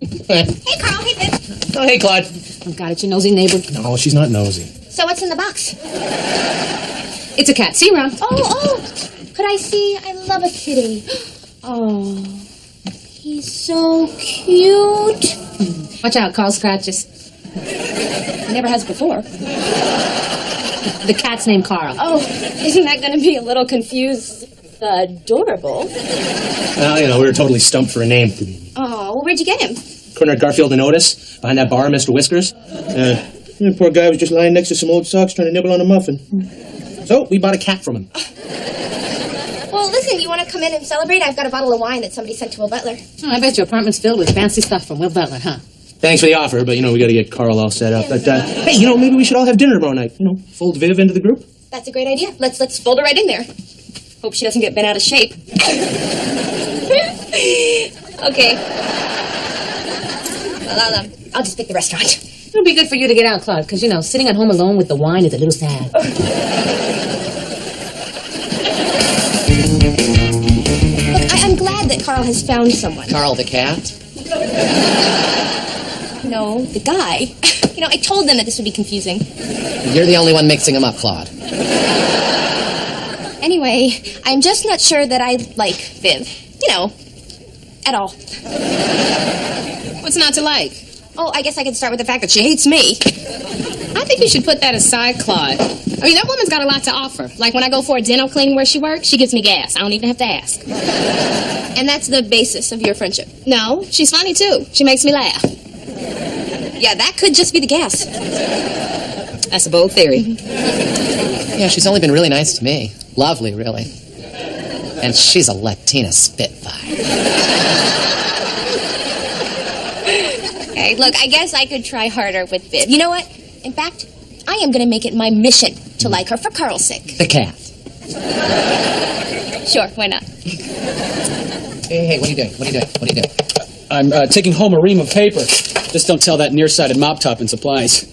Hey, Carl. Hey, Viv. Oh, hey, Claude. Oh, God, it's your nosy neighbor. No, she's not nosy. So what's in the box? It's a cat. See you around. Oh. Could I see? I love a kitty. Oh, he's so cute. Watch out, Carl scratches. He never has before. The cat's named Carl. Oh, isn't that going to be a little confused? Adorable. Well, we were totally stumped for a name. Oh, well, where'd you get him? Corner at Garfield and Otis, behind that bar, Mr. Whiskers. The poor guy was just lying next to some old socks trying to nibble on a muffin. So, we bought a cat from him. Well, listen, you want to come in and celebrate? I've got a bottle of wine that somebody sent to Will Butler. Oh, I bet your apartment's filled with fancy stuff from Will Butler, huh? Thanks for the offer, but, we got to get Carl all set up. But, hey, maybe we should all have dinner tomorrow night. Fold Viv into the group. That's a great idea. Let's fold her right in there. Hope she doesn't get bent out of shape. Okay. Well, I'll just pick the restaurant. It'll be good for you to get out, Claude, because, sitting at home alone with the wine is a little sad. Look, I'm glad that Carl has found someone. Carl the cat? No, the guy. I told them that this would be confusing. You're the only one mixing them up, Claude. Anyway, I'm just not sure that I like Viv. At all. What's not to like? Oh, I guess I could start with the fact that she hates me. I think you should put that aside, Claude. That woman's got a lot to offer. Like when I go for a dental cleaning where she works, she gives me gas. I don't even have to ask. And that's the basis of your friendship. No, she's funny, too. She makes me laugh. Yeah, that could just be the gas. That's a bold theory. Yeah, she's only been really nice to me. Lovely, really. And she's a Latina spitfire. Okay, look, I guess I could try harder with Viv. You know what? In fact, I am going to make it my mission to like her for Carl's sake. The cat. Sure, why not? Hey, what are you doing? I'm taking home a ream of paper. Just don't tell that nearsighted mop top in supplies.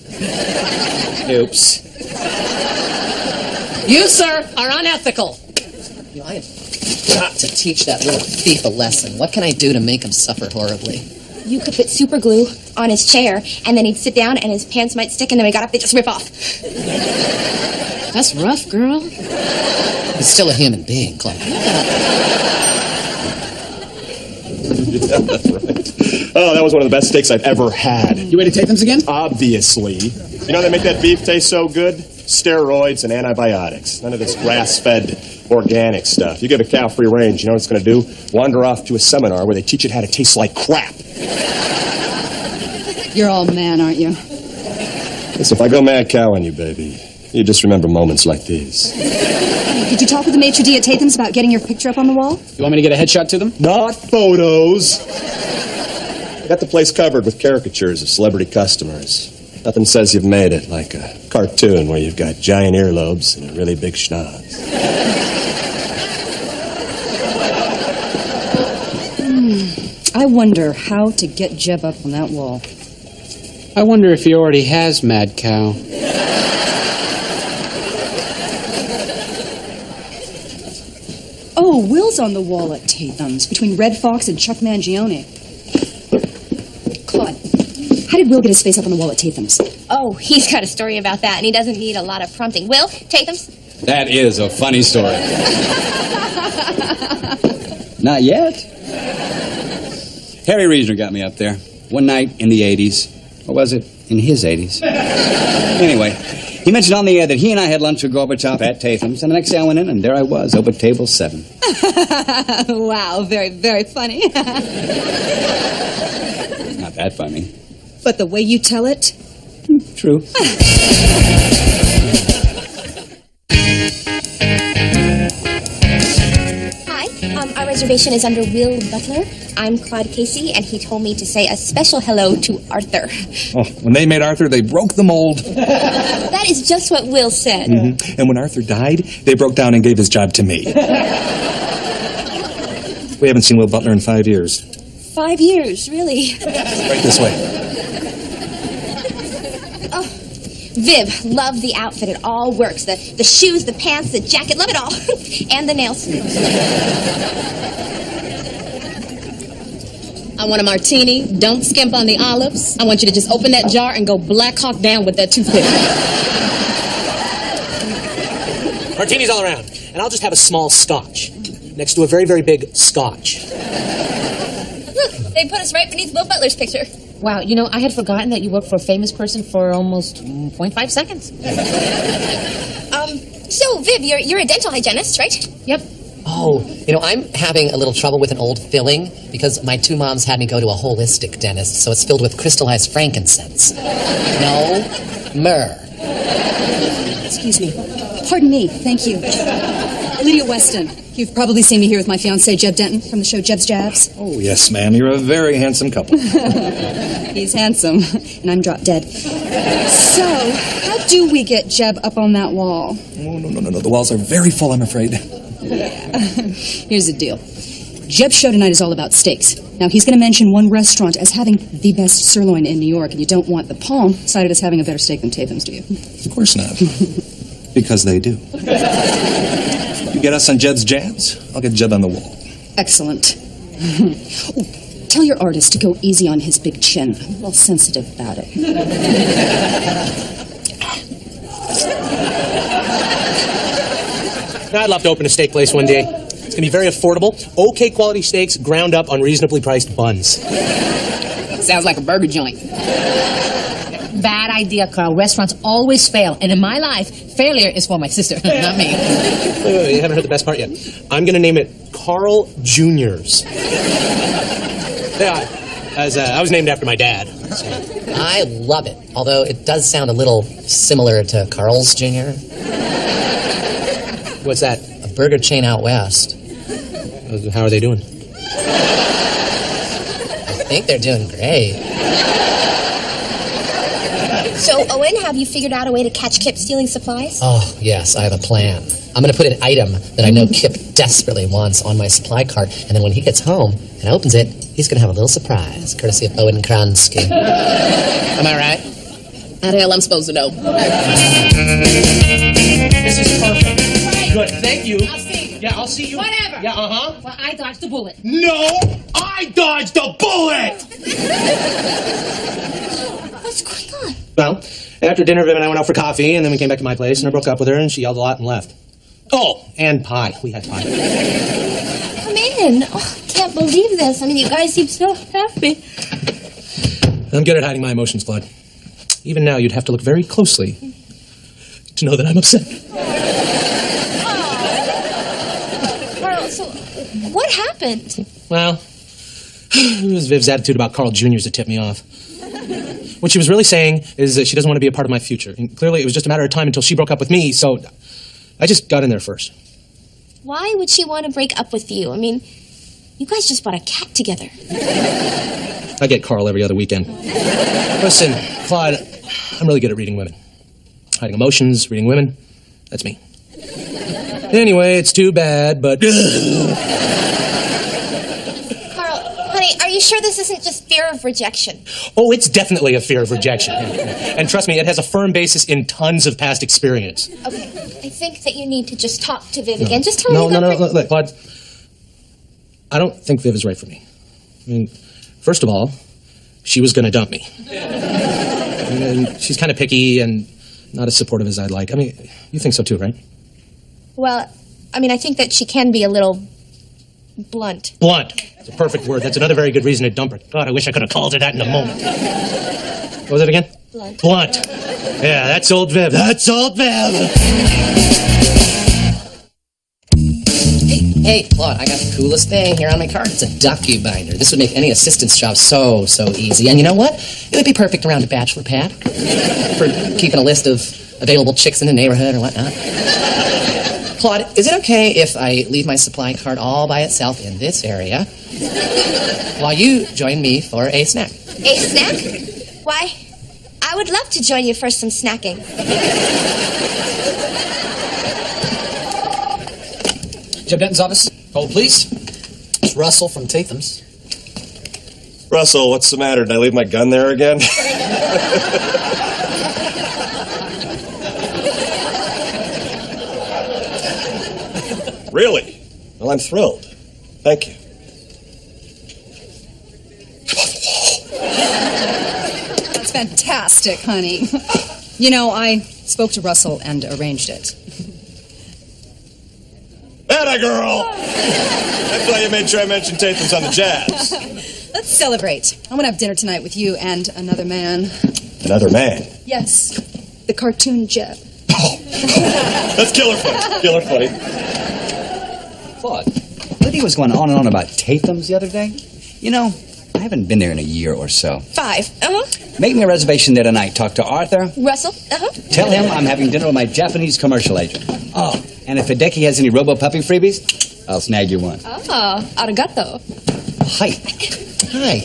Oops. You, sir, are unethical. I have got to teach that little thief a lesson. What can I do to make him suffer horribly? You could put super glue on his chair, and then he'd sit down, and his pants might stick, and then when he got up, they'd just rip off. That's rough, girl. He's still a human being, Claude. Yeah, that's right. Oh, that was one of the best steaks I've ever had. You ate Tatham's again? Obviously. They make that beef taste so good? Steroids and antibiotics. None of this grass-fed organic stuff. You give a cow free range, you know what it's going to do? Wander off to a seminar where they teach it how to taste like crap. You're all man, aren't you? Listen, if I go mad cow on you, baby, you just remember moments like these. Did you talk with the maitre d' at Tatham's about getting your picture up on the wall? You want me to get a headshot to them? Not photos. Got the place covered with caricatures of celebrity customers. Nothing says you've made it like a cartoon where you've got giant earlobes and a really big schnoz. I wonder how to get Jeb up on that wall. I wonder if he already has Mad Cow. Oh, Will's on the wall at Tatham's, between Red Fox and Chuck Mangione. Claude, how did Will get his face up on the wall at Tatham's? Oh, he's got a story about that, and he doesn't need a lot of prompting. Will, Tatham's? That is a funny story. Not yet. Harry Reasoner got me up there. One night in the 80s. Or was it in his 80s? Anyway, he mentioned on the air that he and I had lunch with Gorbachev at Tatham's, and the next day I went in, and there I was, over table 7. Wow, very, very funny. Not that funny. But the way you tell it... True. Hi, our reservation is under Will Butler. I'm Claude Casey, and he told me to say a special hello to Arthur. Oh, when they made Arthur, they broke the mold. That is just what Will said. Mm-hmm. And when Arthur died, they broke down and gave his job to me. We haven't seen Will Butler in 5 years. 5 years, really? Right this way. Oh, Viv, love the outfit. It all works. The shoes, the pants, the jacket, love it all. And the nails. I want a martini. Don't skimp on the olives. I want you to just open that jar and go Black Hawk down with that toothpick. Martinis all around. And I'll just have a small scotch next to a very, very big scotch. Look, they put us right beneath Will Butler's picture. Wow, you know, I had forgotten that you worked for a famous person for almost 0.5 seconds. So, Viv, you're a dental hygienist, right? Yep. Oh, you know, I'm having a little trouble with an old filling because my two moms had me go to a holistic dentist, so it's filled with crystallized frankincense. No myrrh. Excuse me. Pardon me. Thank you. Lydia Weston. You've probably seen me here with my fiancé, Jeb Denton, from the show Jeb's Jabs. Oh, yes, ma'am. You're a very handsome couple. He's handsome, and I'm drop dead. So, how do we get Jeb up on that wall? Oh, no. The walls are very full, I'm afraid. Here's the deal. Jeb's show tonight is all about steaks. Now, he's going to mention one restaurant as having the best sirloin in New York, and you don't want the Palm cited as having a better steak than Tatham's, do you? Of course not. Because they do. You get us on Jeb's Jabs, I'll get Jeb on the wall. Excellent. Oh, tell your artist to go easy on his big chin. I'm a little sensitive about it. I'd love to open a steak place one day. It's going to be very affordable. Okay quality steaks ground up on reasonably priced buns. Sounds like a burger joint. Bad idea, Carl. Restaurants always fail. And in my life, failure is for my sister, not me. Wait, you haven't heard the best part yet. I'm going to name it Carl Jr.'s. Yeah, I was named after my dad. So. I love it, although it does sound a little similar to Carl's Jr. What's that? A burger chain out west. How are they doing? I think they're doing great. So, Owen, have you figured out a way to catch Kip stealing supplies? Oh, yes, I have a plan. I'm going to put an item that I know Kip desperately wants on my supply cart, and then when he gets home and opens it, he's going to have a little surprise, courtesy of Owen Kronsky. Am I right? How the hell I'm supposed to know? This is perfect. Good, thank you. I'll see you. Yeah, I'll see you. Whatever. Yeah, uh-huh. Well, I dodged the bullet. No, I dodged a bullet! What's going on? Well, after dinner, Viv and I went out for coffee, and then we came back to my place, and I broke up with her, and she yelled a lot and left. Oh, and pie. We had pie. Come in. Oh, can't believe this. I mean, you guys seem so happy. I'm good at hiding my emotions, Claude. Even now, you'd have to look very closely to know that I'm upset. Carl, so what happened? Well, it was Viv's attitude about Carl Jr.'s that tipped me off. What she was really saying is that she doesn't want to be a part of my future. And clearly, it was just a matter of time until she broke up with me, so I just got in there first. Why would she want to break up with you? I mean, you guys just bought a cat together. I get Carl every other weekend. Listen, Claude, I'm really good at reading women. Hiding emotions, reading women, that's me. Anyway, it's too bad, but... Are you sure this isn't just fear of rejection? Oh, it's definitely a fear of rejection. And trust me, it has a firm basis in tons of past experience. Okay, I think that you need to just talk to Viv again. Just tell me No, look, Claude. I don't think Viv is right for me. I mean, first of all, she was going to dump me. And she's kind of picky and not as supportive as I'd like. I mean, you think so too, right? Well, I mean, I think that she can be a little blunt. Blunt. It's a perfect word. That's another very good reason to dump her. God, I wish I could have called her that in a moment. What was it again? Blunt. Blunt. Yeah, that's old Viv. That's old Viv. Hey, Claude, I got the coolest thing here on my cart. It's a docu-binder. This would make any assistant's job so easy. And you know what? It would be perfect around a bachelor pad for keeping a list of available chicks in the neighborhood or whatnot. Claude, is it okay if I leave my supply cart all by itself in this area while you join me for a snack? A snack? Why, I would love to join you for some snacking. Jeb Denton's office. Hold, please. It's Russell from Tatham's. Russell, what's the matter? Did I leave my gun there again? Really? Well, I'm thrilled. Thank you. Fantastic, honey. You know, I spoke to Russell and arranged it. Atta girl! That's why you made sure I mentioned Tatham's on the Jazz. Let's celebrate. I want to have dinner tonight with you and another man. Another man? Yes, the cartoon Jeb. Oh, that's killer funny. Killer funny. Claude, Lydia was going on and on about Tatham's the other day. You know, I haven't been there in a year or so. 5. Make me a reservation there tonight. Talk to Arthur. Russell. Tell him I'm having dinner with my Japanese commercial agent. Oh, and if Hideki has any Robo-Puppy freebies, I'll snag you one. Oh, arigato. Hi. Hi.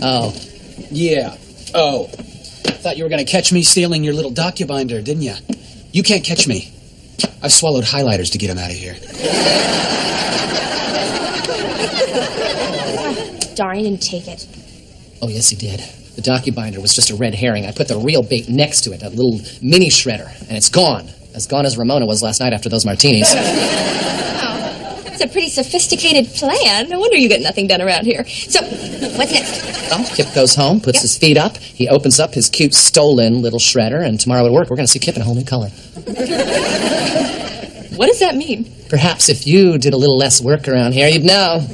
Oh, yeah. Oh, thought you were going to catch me stealing your little docu-binder, didn't you? You can't catch me. I've swallowed highlighters to get him out of here. Darn, he didn't take it. Oh, yes, he did. The docu-binder was just a red herring. I put the real bait next to it, a little mini shredder, and it's gone. As gone as Ramona was last night after those martinis. That's a pretty sophisticated plan. No wonder you get nothing done around here. So, what's next? Well, Kip goes home, puts his feet up, he opens up his cute stolen little shredder, and tomorrow at work we're going to see Kip in a whole new color. What does that mean? Perhaps if you did a little less work around here, you'd know.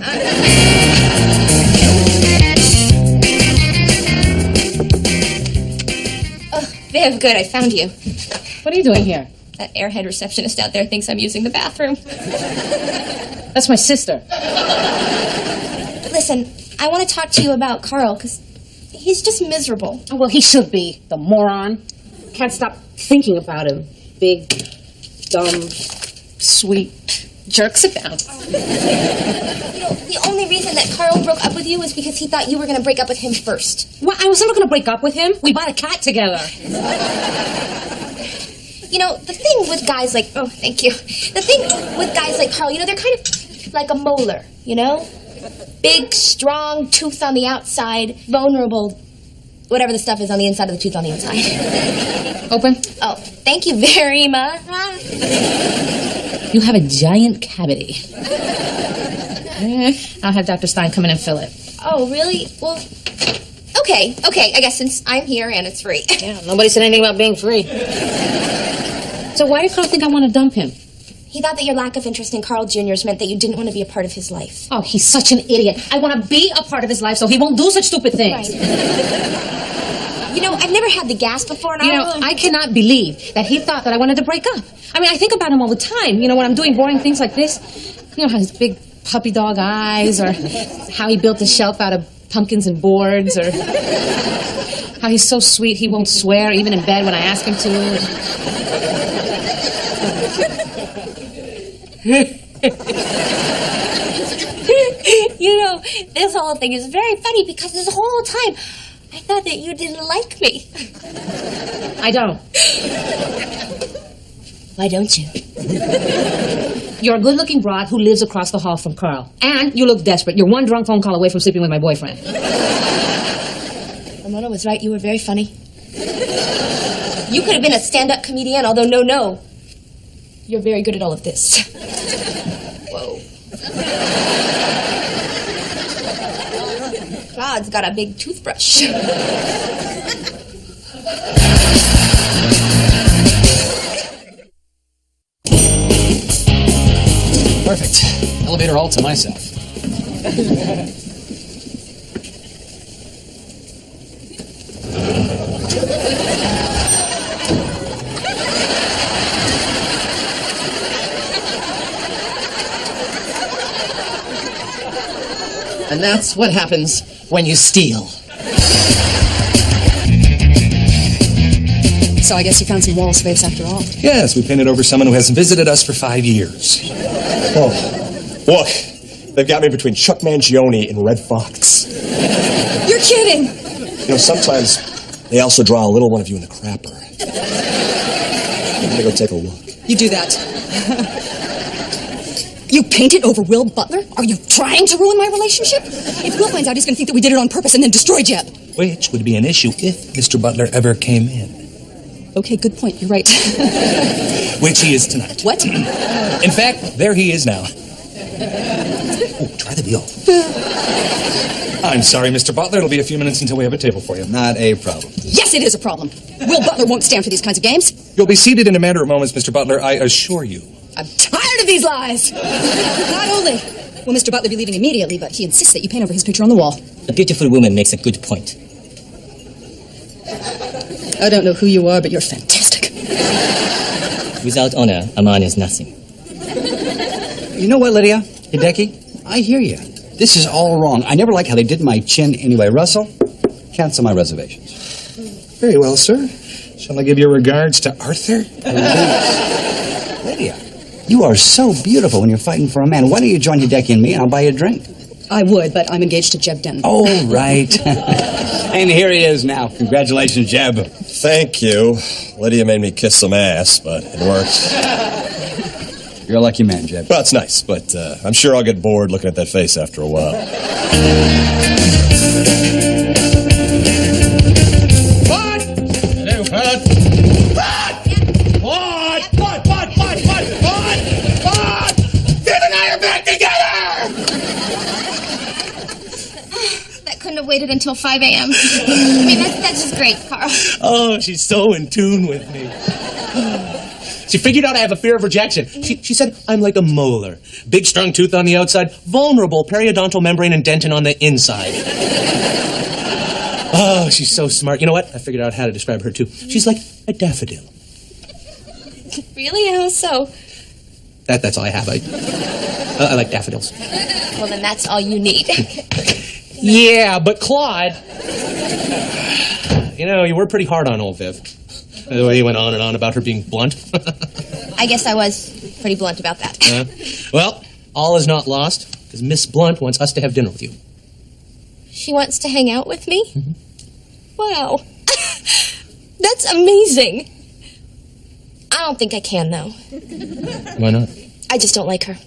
Oh, Viv, good, I found you. What are you doing here? That airhead receptionist out there thinks I'm using the bathroom. That's my sister. Listen, I want to talk to you about Carl, because he's just miserable. Oh, well, he should be. The moron. Can't stop thinking about him. Big, dumb, sweet jerk. Sit down. You know, the only reason that Carl broke up with you was because he thought you were going to break up with him first. Well, I wasn't going to break up with him. We bought a cat together. You know, the thing with guys like... Oh, thank you. The thing with guys like Carl, you know, they're kind of like a molar, you know? Big, strong tooth on the outside, vulnerable, whatever the stuff is on the inside of the tooth on the inside. Open. Oh, thank you very much. You have a giant cavity. I'll have Dr. Stein come in and fill it. Oh, really? Well, okay, I guess since I'm here and it's free. Yeah, nobody said anything about being free. So why do Carl think I want to dump him? He thought that your lack of interest in Carl Jr.'s meant that you didn't want to be a part of his life. Oh, he's such an idiot. I want to be a part of his life so he won't do such stupid things. Right. You know, I've never had the gas before, and I cannot believe that he thought that I wanted to break up. I mean, I think about him all the time. You know, when I'm doing boring things like this, you know, how his big puppy dog eyes, or how he built a shelf out of pumpkins and boards, or how he's so sweet he won't swear even in bed when I ask him to. You know, this whole thing is very funny because this whole time I thought that you didn't like me. I don't. Why don't you? You're a good-looking broad who lives across the hall from Carl. And you look desperate. You're one drunk phone call away from sleeping with my boyfriend. Ramona was right. You were very funny. You could have been a stand-up comedian, although no. You're very good at all of this. Whoa. Claude's got a big toothbrush. Perfect. Elevator all to myself. And that's what happens when you steal. So I guess you found some wall space after all. Yes, we painted over someone who hasn't visited us for 5 years. Oh, look, they've got me between Chuck Mangione and Red Fox. You're kidding! You know, sometimes they also draw a little one of you in the crapper. I'm gonna go take a look. You do that. You painted over Will Butler? Are you trying to ruin my relationship? If Will finds out, he's going to think that we did it on purpose and then destroy Jeb. Which would be an issue if Mr. Butler ever came in. Okay, good point. You're right. Which he is tonight. What? In fact, there he is now. Oh, try the veal. I'm sorry, Mr. Butler. It'll be a few minutes until we have a table for you. Not a problem. Yes, it is a problem. Will Butler won't stand for these kinds of games. You'll be seated in a matter of moments, Mr. Butler, I assure you. I'm tired of these lies. Not only will Mr. Butler be leaving immediately, but he insists that you paint over his picture on the wall. A beautiful woman makes a good point. I don't know who you are, but you're fantastic. Without honor, a man is nothing. You know what, Lydia? Hideki, I hear you. This is all wrong. I never liked how they did my chin anyway. Russell, cancel my reservations. Very well, sir. Shall I give your regards to Arthur? Lydia, you are so beautiful when you're fighting for a man. Why don't you join Hideki and me, and I'll buy you a drink? I would, but I'm engaged to Jeb Denton. Oh, right. And here he is now. Congratulations, Jeb. Thank you. Lydia made me kiss some ass, but it worked. You're a lucky man, Jeb. Well, it's nice, but I'm sure I'll get bored looking at that face after a while. Hello, Bud. What? Dave and I are back together! That couldn't have waited until 5 a.m. I mean, that's just great, Carl. Oh, she's so in tune with me. She figured out I have a fear of rejection. She said I'm like a molar. Big, strong tooth on the outside, vulnerable periodontal membrane and dentin on the inside. Oh, she's so smart. You know what? I figured out how to describe her, too. She's like a daffodil. Really? How so? That's all I have. I like daffodils. Well, then that's all you need. Yeah, but Claude... You know, you were pretty hard on old Viv. The way you went on and on about her being blunt. I guess I was pretty blunt about that. Well, all is not lost, because Miss Blunt wants us to have dinner with you. She wants to hang out with me? Mm-hmm. Wow. That's amazing. I don't think I can, though. Why not? I just don't like her.